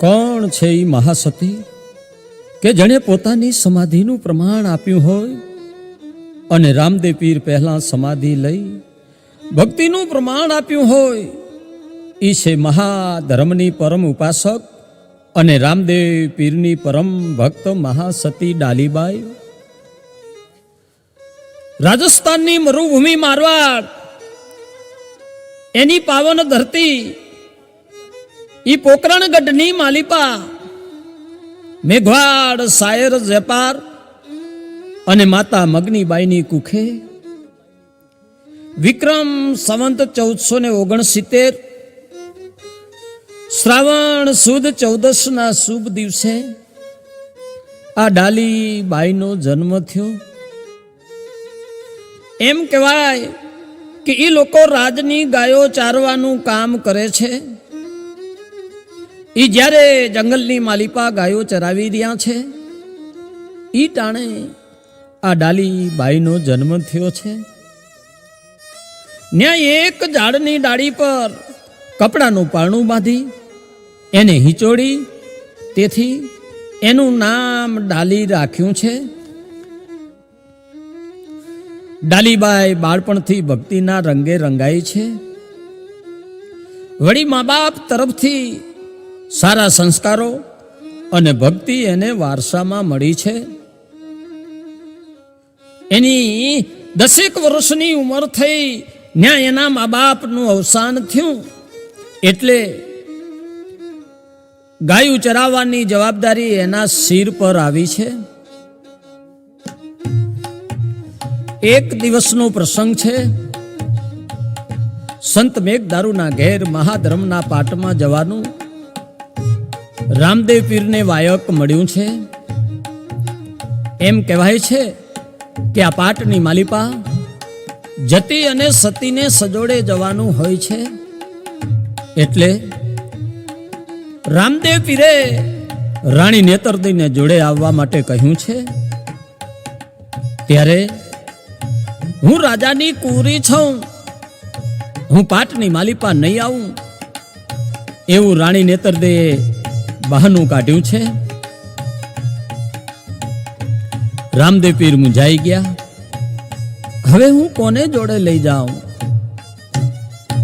કોણ છે એ મહાસતી કે જેણે પોતાની સમાધિનું પ્રમાણ આપ્યું હોય અને રામદેવ પીર પહેલા સમાધિ લઈ ભક્તિનું પ્રમાણ આપ્યું હોય એ છે મહાધર્મની પરમ ઉપાસક અને રામદેવ પીરની પરમ ભક્ત મહાસતી ડાલીબાઈ. રાજસ્થાનની મરુભૂમિ મારવાડ એની પાવન ધરતી ઈ પોકરણગઢની માલિપા મેઘવાડ શાયર જેપાર અને માતા મગનીબાઈની કુખે વિક્રમ સંવંત 1469 શ્રાવણ સુદ 14 ના શુભ દિવસે આ ડાલીબાઈનો જન્મ થયો. એમ કહેવાય કે એ લોકો રાજની ગાયો ચારવાનું કામ કરે છે. એ જ્યારે જંગલની માલિપા ગાયો ચરાવી રહ્યા છે એ ટાણે આ ડાલીબાઈનો જન્મ થયો છે. ન્યા એક ઝાડની ડાળી પર કપડાનું પારણું બાંધી એને હિંચોડી, તેથી એનું નામ ડાલી રાખ્યું છે. ડાલીબાઈ બાળપણથી ભક્તિના રંગે રંગાઈ છે. વળી મા બાપ તરફથી સારા સંસ્કારો અને ભક્તિ એને વારસામાં મળી છે. એની 10 વર્ષની ઉંમર થઈ ન્યા એના મા બાપનું અવસાન થયું એટલે ગાયું ચરાવવાની જવાબદારી એના સિર પર આવી છે. એક દિવસનો પ્રસંગ છે. સંત મેઘદારુના ઘેર મહાધર્મના પાટમાં જવાનું રામદેવ પીરને વાયક મળ્યું છે. એમ કહેવાય છે કે આ પાટની માલિપા જતી અને સતીને સજોડે જવાનું હોય છે. એટલે રામદેવ પીરે રાણી નેતરદીને જોડે આવવા માટે કહ્યું છે. ત્યારે હું રાજાની કુંવરી છું, હું પાટની માલિપા નહીં આવું એવું રાણી નેતરદેએ બહાનું કાઢ્યું છે. રામદેવ પીર મૂંઝાઈ ગયા. હવે હું કોને જોડે લઈ જાઉં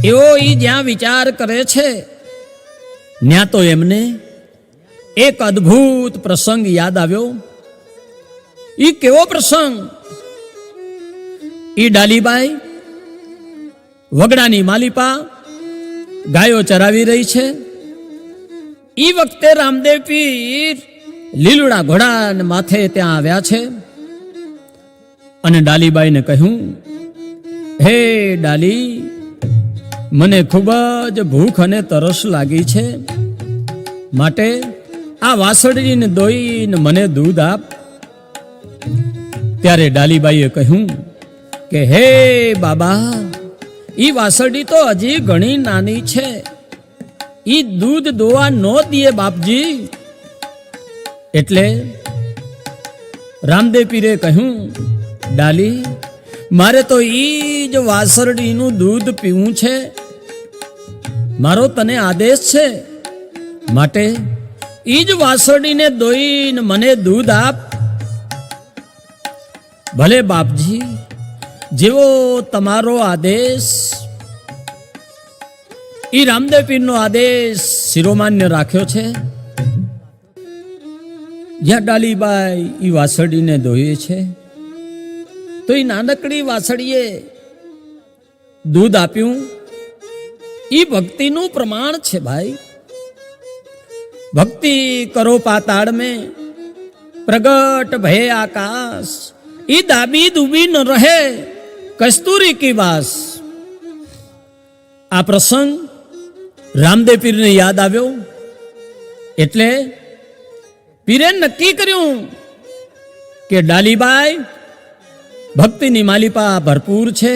એવો ઈ જ્યાં વિચાર કરે છે ન્યા તો એમને એક અદ્ભુત પ્રસંગ યાદ આવ્યો. ઈ કેવો પ્રસંગ? ઈ ડાલીબાઈ વગડાની માલિપા ગાયો ચરાવી રહી છે. ઈ વખતે રામદેવ પીર લીલુડા ઘોડાને માથે ત્યાં આવ્યા છે અને ડાલીબાઈને કહ્યું, હે ડાલી, મને ખૂબ જ ભૂખ અને તરસ લાગી છે, માટે આ વાસળીને દોઈને મને દૂધ આપ. ત્યારે ડાલીબાઈએ કહ્યું કે હે બાબા, ઈ વાસળી તો હજી ઘણી નાની છે, ઈ દૂધ દોવા ન દીએ બાપજી. એટલે રામદેવ પીરે કહ્યું, ડાલી, મારે તો ઈ જ વાસરડીનું દૂધ પીવું છે, મારો તને આદેશ છે, માટે ઈ જ વાસરડીને દોઈને મને દૂધ આપ. ભલે બાપજી, જેવો તમારો આદેશ. ઈ રામદેવ પીરનો આદેશ શિરોમાન્ય રાખ્યો છે. જ્યાં ડાલીબાઈ ઈ વાસળીને દોઈએ છે તો ઈ નાનકડી વાસળીએ દૂધ આપ્યું. ઈ ભક્તિનું પ્રમાણ છે ભાઈ. ભક્તિ કરો પાતાળ में प्रगट भय आकाश, ઈ દાબી દુબી ન રહે કસ્તુરી કી વાસ. આ પ્રસંગ રામદેવ પીરને યાદ આવ્યો એટલે પીરે નક્કી કર્યું કે ડાલીબાઈ ભક્તિની માલિપા ભરપૂર છે,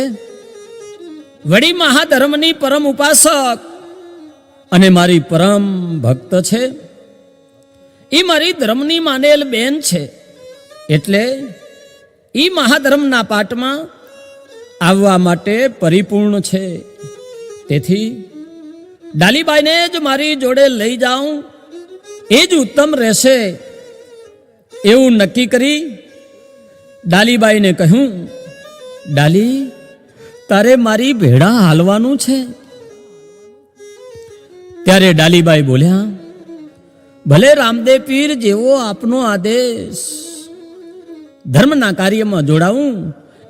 વળી મહાધર્મની પરમ ઉપાસક અને મારી પરમ ભક્ત છે. એ મારી ધર્મની માનેલ બેન છે, એટલે એ મહાધર્મના પાઠમાં આવવા માટે પરિપૂર્ણ છે. તેથી ડાલીબાઈને જ મારી જોડે લઈ જાઉં એ જ ઉત્તમ રહેશે એવું નક્કી કરી ડાલીબાઈને કહ્યું, ડાલી, તારે મારી ભેળા હાલવાનું છે. ત્યારે ડાલીબાઈ બોલ્યા, ભલે રામદેવ પીર, જેવો આપનો આદેશ. ધર્મના કાર્યમાં જોડાવું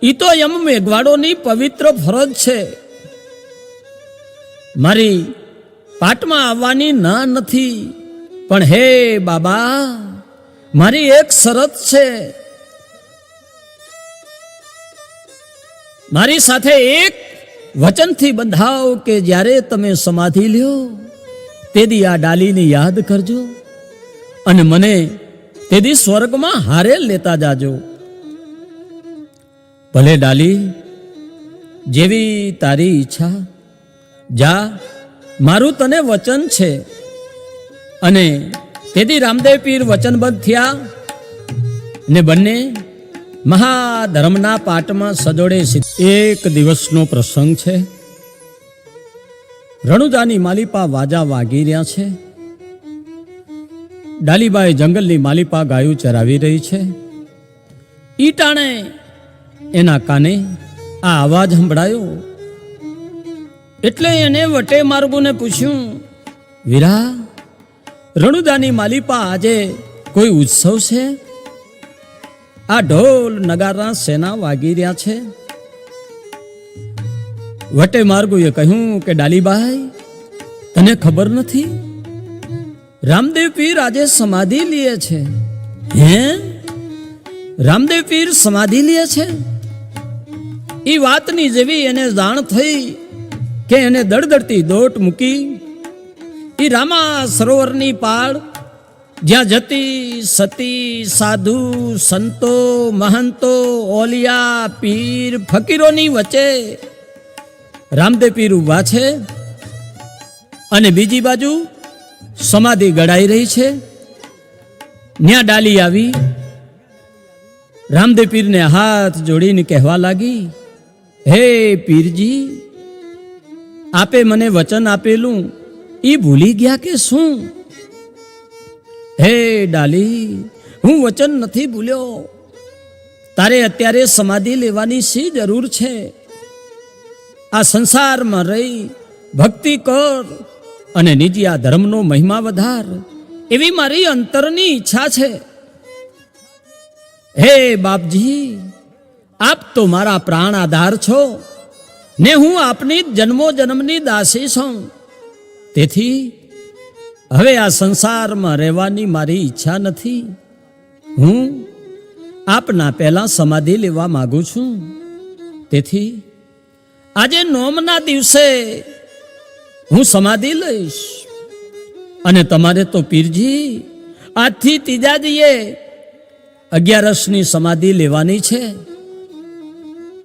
એ તો યમ મેઘવાડોની પવિત્ર ફરજ છે. મારી પાટમાં આવવાની ના નથી, પણ હે બાબા, મારી એક શરત છે. મારી સાથે એક વચનથી બંધાવ કે જ્યારે તમે સમાધિ લ્યો તેદી આ ડાલીને યાદ કરજો અને મને તેદી સ્વર્ગમાં હારે લેતા જાજો. ભલે ડાલી, જેવી તારી ઈચ્છા. જા, મારું તને વચન છે. અને તેથી રામદેવ પીર વચનબદ્ધ થયા ને બંને મહાધર્મના પાટમાં સજોડે. એક દિવસનો પ્રસંગ છે. રણુજાની માલિપા વાજા વાગી રહ્યા છે. ડાલીબાઈ જંગલની માલિપા ગાયું ચરાવી રહી છે. ઈ ટાણે એના કાને આ અવાજ સંભળાયો. એટલે એને વટે માર્ગોને પૂછ્યું, વીરા, રણુજાની માલિપા આજે કોઈ ઉત્સવ છે? આ ઢોલ નગારા સેના વાગી રહ્યા છે? વટે માર્ગુએ કહ્યું કે ડાલીબાઈ, તને ખબર નથી? રામદેવ પીર આજે સમાધિ લે છે. હે? રામદેવ પીર સમાધિ લે છે? એ વાતની જેવી એને જાણ થઈ કે એને દળદળતી દોટ મૂકી એ રામા સરોવરની પાળ, જ્યાં જતી સતી સાધુ સંતો મહંતો ઓલિયા પીર ફકીરોની વચ્ચે રામદેવ પીર ઉભા છે અને બીજી બાજુ સમાધિ ગડાઈ રહી છે. ન્યા ડાલી આવી રામદેવ પીરને હાથ જોડીને કહેવા લાગી, હે પીરજી, આપે મને વચન આપેલું એ ભૂલી ગયા કે શું? હે ડાલી, હું વચન નથી ભૂલ્યો. તારે અત્યારે સમાધિ લેવાની શી જરૂર છે? આ સંસારમાં રહી ભક્તિ કર અને નિજી આ ધર્મનો મહિમા વધાર, એવી મારી અંતરની ઈચ્છા છે. હે બાપજી, આપ તો મારા પ્રાણ આધાર છો ને હું આપની જન્મો જન્મની દાસી છું. તેથી હવે આ સંસારમાં રહેવાની મારી ઈચ્છા નથી. હું આપના પહેલા સમાધિ લેવા માંગુ છું. તેથી આજે નોમના દિવસે હું સમાધિ લઈશ. અને તમારે તો પીરજી આજથી ત્રીજા દીએ 11ની સમાધિ લેવાની છે.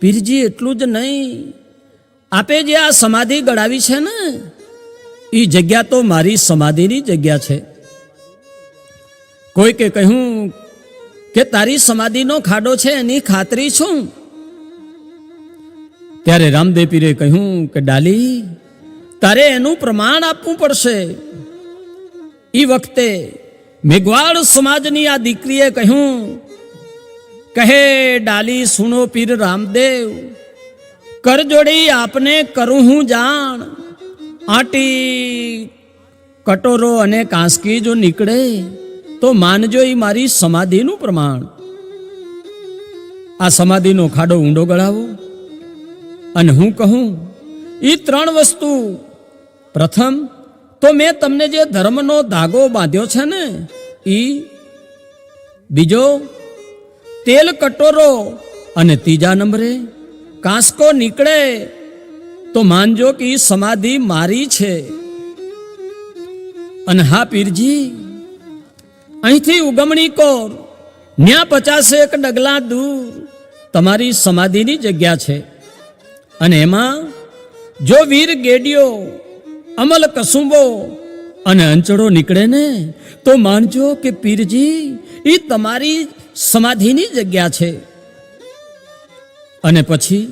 પીરજી, એટલું જ નહીં, આપે જે આ સમાધિ ગળાવી છે ને, એ જગ્યા તો મારી સમાધિની જગ્યા છે. કોઈકે કહ્યું કે તારી સમાધિનો ખાડો છે, એની ખાતરી છું? ત્યારે રામદેવ પીરે કહ્યું કે ડાલી, તારે એનું પ્રમાણ આપવું પડશે. એ વખતે મેઘવાળ સમાજની આ દીકરીએ કહ્યું, કહે ડાલી, સુનો પીર રામદેવ, કર જોડી આપને કરું હું જાણ. આટી કટોરો અને કાંસકી જો નીકળે તો માનજો એ મારી સમાધિનું પ્રમાણ. આ સમાધિનો ખાડો ઊંડો ગળાવો અને હું કહું એ 3 વસ્તુ. પ્રથમ તો મેં તમને જે ધર્મનો ધાગો બાંધ્યો છે ને એ. બીજો તેલ કટોરો અને ત્રીજા નંબરે કાંસકો નીકળે તો માનજો કે એ સમાધિ મારી છે. અને હા પીરજી, અહીંથી ઉગમણી કોર ન્યા 50 ડગલા દૂર તમારી સમાધિની જગ્યા છે. અને એમાં જો વીર ગેડિયો, અમલ કસુંબો અને અંચળો નીકળે ને તો માનજો કે પીરજી એ તમારી સમાધિની જગ્યા છે. અને પછી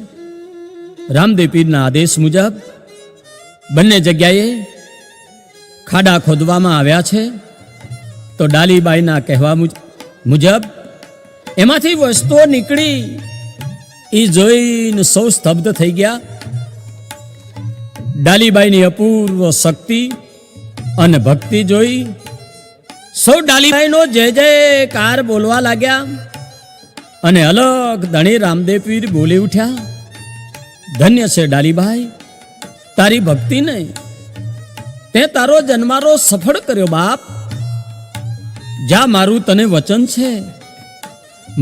રામદેવ પીરના આદેશ મુજબ બંને જગ્યાએ ખાડા ખોદવામાં આવ્યા છે. તો ડાલીબાઈના કહેવા મુજબ એમાંથી વસ્તુઓ નીકળી. એ જોઈને સૌ સ્તબ્ધ થઈ ગયા. ડાલીબાઈની અપૂર્વ શક્તિ અને ભક્તિ જોઈ સૌ ડાલીબાઈનો જય જયકાર બોલવા લાગ્યા. અને અલગ ધણી રામદેવ પીર બોલી ઉઠ્યા, ધન્ય છે ડાલીબાઈ તારી ભક્તિને, તે તારો જન્મારો સફળ કર્યો બાપ. જા મારું તને વચન છે,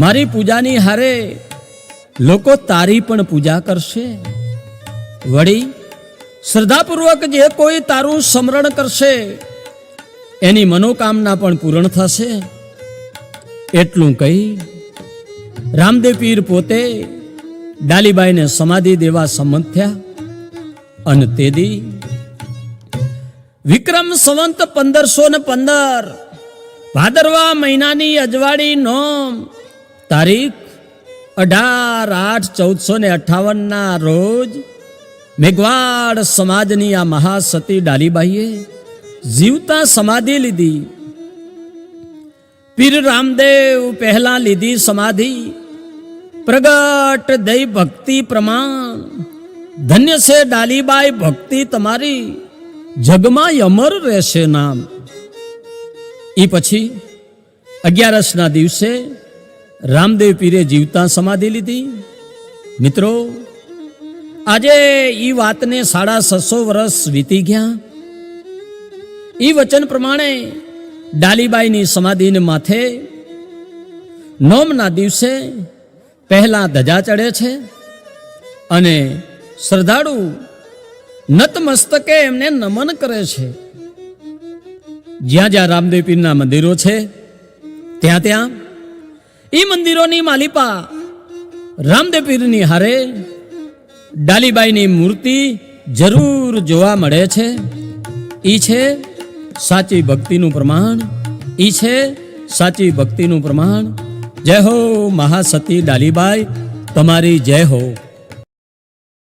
મારી પૂજાની હારે લોકો તારી પણ પૂજા કરશે. વળી શ્રદ્ધાપૂર્વક જે કોઈ તારું સ્મરણ કરશે એની મનોકામના પણ પૂર્ણ થશે. એટલું કહી રામદેવ પીર પોતે ડાલીબાઈને સમાધિ દેવા સંમત થયા. અને તે દી વિક્રમ સંવંત 1515 ભાદરવા મહિનાની અજવાળી નોમ તારીખ 18/8/1458 ના રોજ મેઘવાડ સમાજની આ મહાસતી ડાલીબાઈએ જીવતા સમાધિ લીધી. પીર રામદેવ પહેલા લીધી સમાધિ, પ્રગટ દઈ ભક્તિ પ્રમાણ. ધન્ય છે ડાલીબાઈ ભક્તિ તમારી, જગમાં અમર રહેશે નામ. એ પછી 11ના દિવસે રામદેવ પીરે જીવતા સમાધિ લીધી. મિત્રો, આજે એ વાતને 650 વર્ષ વીતી ગયા. એ વચન પ્રમાણે ડાલીબાઈની સમાધિને માથે નોમના દિવસે પહેલા ધજા ચડે છે અને શ્રદ્ધાળુ નતમસ્તકે એમને નમન કરે છે. જ્યાં જ્યાં રામદેવ પીરના મંદિરો છે ત્યાં ત્યાં એ મંદિરોની માલિપા રામદેવ પીરની હારે ડાલીબાઈની મૂર્તિ જરૂર જોવા મળે છે. ઈ છે સાચી ભક્તિનું પ્રમાણ. ઈ છે સાચી ભક્તિનું પ્રમાણ. જય હો મહાસતી ડાલીબાઈ, તમારી જય હો.